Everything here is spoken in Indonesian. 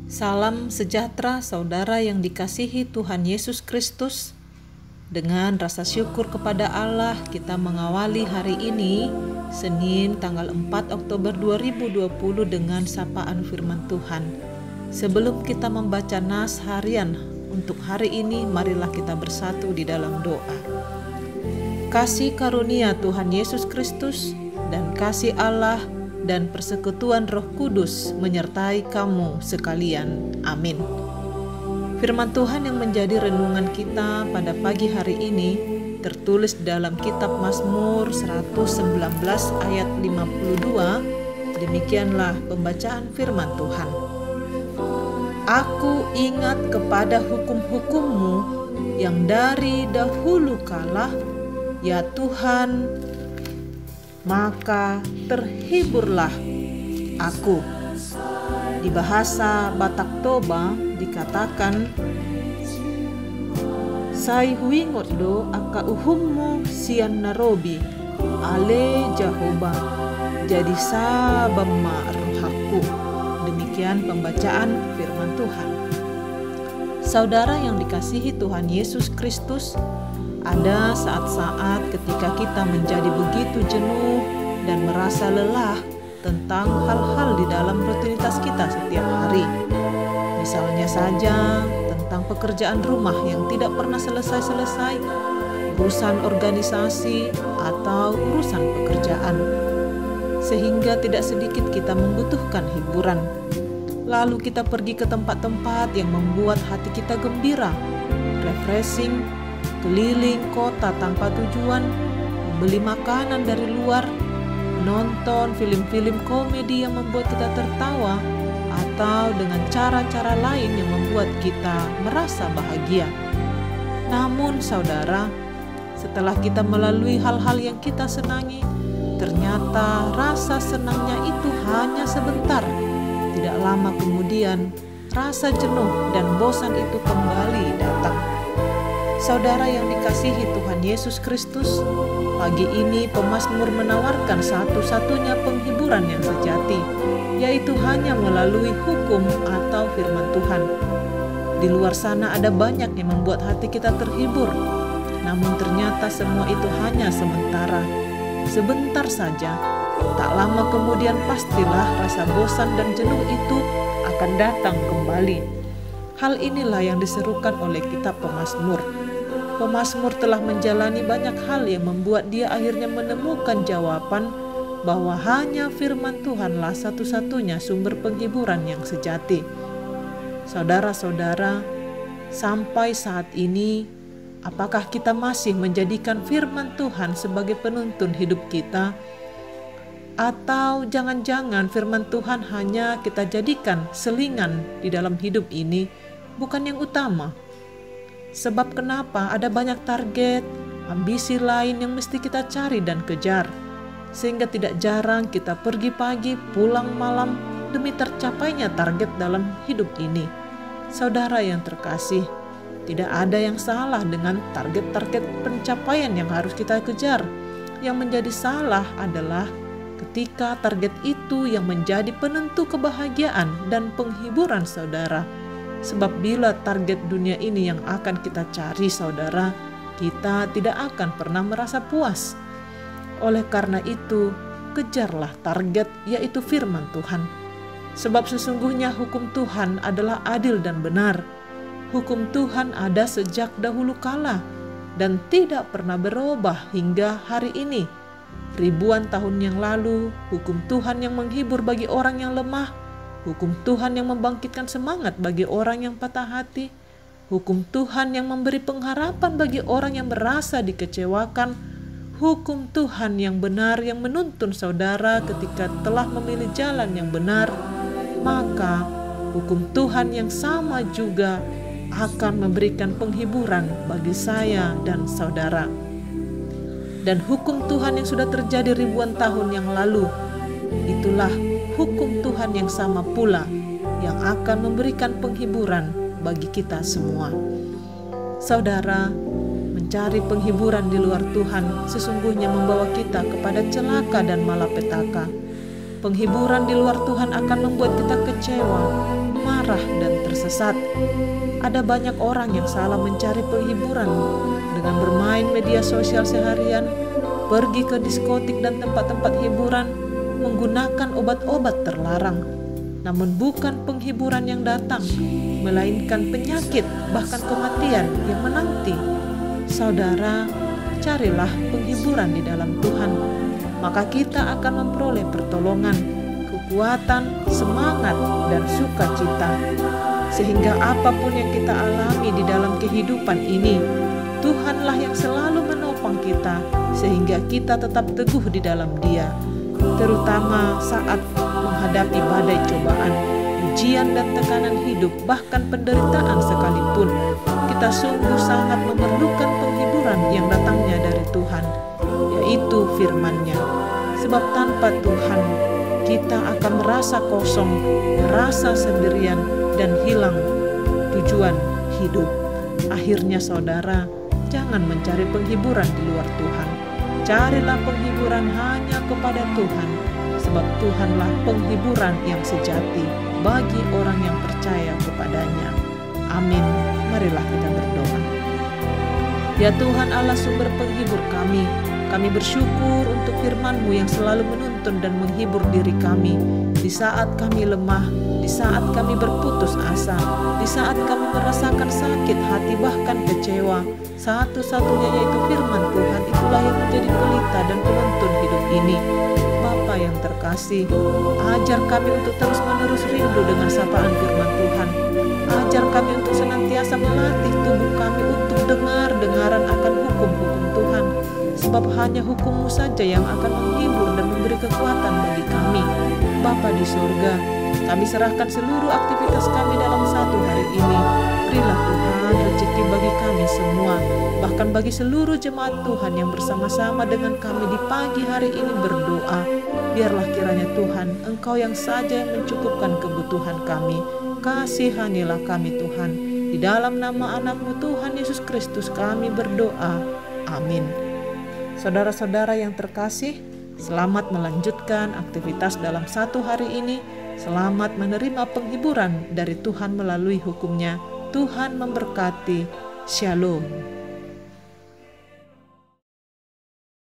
Salam sejahtera saudara yang dikasihi Tuhan Yesus Kristus. Dengan rasa syukur kepada Allah, kita mengawali hari ini, Senin tanggal 4 Oktober 2020 dengan sapaan firman Tuhan. Sebelum kita membaca nas harian untuk hari ini, marilah kita bersatu di dalam doa. Kasih karunia Tuhan Yesus Kristus dan kasih Allah dan persekutuan Roh Kudus menyertai kamu sekalian. Amin. Firman Tuhan yang menjadi renungan kita pada pagi hari ini tertulis dalam kitab Mazmur 119 ayat 52. Demikianlah pembacaan firman Tuhan. Aku ingat kepada hukum-hukum-Mu yang dari dahulu kala, ya Tuhan, maka terhiburlah aku. Di bahasa Batak Toba dikatakan, Sai huingot do aka uhummu sian narobi ale Jehovah, jadi sabama rohaku. Demikian pembacaan firman Tuhan. Saudara yang dikasihi Tuhan Yesus Kristus, ada saat-saat ketika kita menjadi begitu jenuh dan merasa lelah tentang hal-hal di dalam rutinitas kita setiap hari. Misalnya saja tentang pekerjaan rumah yang tidak pernah selesai-selesai, urusan organisasi atau urusan pekerjaan. Sehingga tidak sedikit kita membutuhkan hiburan. Lalu kita pergi ke tempat-tempat yang membuat hati kita gembira, refreshing, keliling kota tanpa tujuan, membeli makanan dari luar, nonton film-film komedi yang membuat kita tertawa, atau dengan cara-cara lain yang membuat kita merasa bahagia. Namun saudara, setelah kita melalui hal-hal yang kita senangi, ternyata rasa senangnya itu hanya sebentar. Tidak lama kemudian, rasa jenuh dan bosan itu kembali datang. Saudara yang dikasihi Tuhan Yesus Kristus, pagi ini pemazmur menawarkan satu-satunya penghiburan yang sejati, yaitu hanya melalui hukum atau firman Tuhan. Di luar sana ada banyak yang membuat hati kita terhibur, namun ternyata semua itu hanya sementara. Sebentar saja, tak lama kemudian pastilah rasa bosan dan jenuh itu akan datang kembali. Hal inilah yang diserukan oleh kitab Pemazmur. Pemazmur telah menjalani banyak hal yang membuat dia akhirnya menemukan jawaban bahwa hanya firman Tuhanlah satu-satunya sumber penghiburan yang sejati. Saudara-saudara, sampai saat ini, apakah kita masih menjadikan firman Tuhan sebagai penuntun hidup kita? Atau jangan-jangan firman Tuhan hanya kita jadikan selingan di dalam hidup ini, bukan yang utama? Sebab kenapa ada banyak target, ambisi lain yang mesti kita cari dan kejar, sehingga tidak jarang kita pergi pagi, pulang malam demi tercapainya target dalam hidup ini. Saudara yang terkasih, tidak ada yang salah dengan target-target pencapaian yang harus kita kejar. Yang menjadi salah adalah ketika target itu yang menjadi penentu kebahagiaan dan penghiburan saudara. Sebab bila target dunia ini yang akan kita cari saudara, kita tidak akan pernah merasa puas. Oleh karena itu, kejarlah target, yaitu firman Tuhan. Sebab sesungguhnya hukum Tuhan adalah adil dan benar. Hukum Tuhan ada sejak dahulu kala dan tidak pernah berubah hingga hari ini. Ribuan tahun yang lalu, hukum Tuhan yang menghibur bagi orang yang lemah, hukum Tuhan yang membangkitkan semangat bagi orang yang patah hati, hukum Tuhan yang memberi pengharapan bagi orang yang merasa dikecewakan, hukum Tuhan yang benar yang menuntun saudara ketika telah memilih jalan yang benar, maka hukum Tuhan yang sama juga akan memberikan penghiburan bagi saya dan saudara. Dan hukum Tuhan yang sudah terjadi ribuan tahun yang lalu, itulah hukum Tuhan yang sama pula yang akan memberikan penghiburan bagi kita semua. Saudara, mencari penghiburan di luar Tuhan sesungguhnya membawa kita kepada celaka dan malapetaka. Penghiburan di luar Tuhan akan membuat kita kecewa, marah, marah dan tersesat. Ada banyak orang yang salah mencari penghiburan dengan bermain media sosial seharian, pergi ke diskotik dan tempat-tempat hiburan, menggunakan obat-obat terlarang. Namun bukan penghiburan yang datang, melainkan penyakit bahkan kematian yang menanti. Saudara, carilah penghiburan di dalam Tuhan, maka kita akan memperoleh pertolongan, kekuatan, semangat, dan sukacita. Sehingga apapun yang kita alami di dalam kehidupan ini, Tuhanlah yang selalu menopang kita, sehingga kita tetap teguh di dalam Dia, terutama saat menghadapi badai cobaan, ujian dan tekanan hidup, bahkan penderitaan sekalipun. Kita sungguh sangat memerlukan penghiburan yang datangnya dari Tuhan, yaitu firman-Nya. Sebab tanpa Tuhan, kita akan merasa kosong, merasa sendirian, dan hilang tujuan hidup. Akhirnya saudara, jangan mencari penghiburan di luar Tuhan. Carilah penghiburan hanya kepada Tuhan, sebab Tuhanlah penghiburan yang sejati bagi orang yang percaya kepadanya. Amin. Marilah kita berdoa. Ya Tuhan Allah, sumber penghibur kami bersyukur untuk firman-Mu yang selalu menuntun dan menghibur diri kami di saat kami lemah, di saat kami berputus asa, di saat kami merasakan sakit hati bahkan kecewa. Satu-satunya yaitu firman Tuhan, itulah yang menjadi pelita dan penuntun hidup ini. Bapa yang terkasih, ajar kami untuk terus-menerus rindu dengan sapaan firman Tuhan. Ajar kami untuk senantiasa melatih tubuh kami untuk dengar-dengaran akan hukum-hukum Tuhan. Sebab hanya hukum-Mu saja yang akan menghibur dan memberi kekuatan bagi kami. Bapa di surga, kami serahkan seluruh aktivitas kami dalam satu hari ini. Berilah Tuhan rezeki bagi kami semua, bahkan bagi seluruh jemaat Tuhan yang bersama-sama dengan kami di pagi hari ini berdoa. Biarlah kiranya Tuhan, Engkau yang saja yang mencukupkan kebutuhan kami. Kasihanilah kami Tuhan. Di dalam nama anak-Mu Tuhan Yesus Kristus kami berdoa. Amin. Saudara-saudara yang terkasih, selamat melanjutkan aktivitas dalam satu hari ini. Selamat menerima penghiburan dari Tuhan melalui hukum-Nya. Tuhan memberkati. Shalom.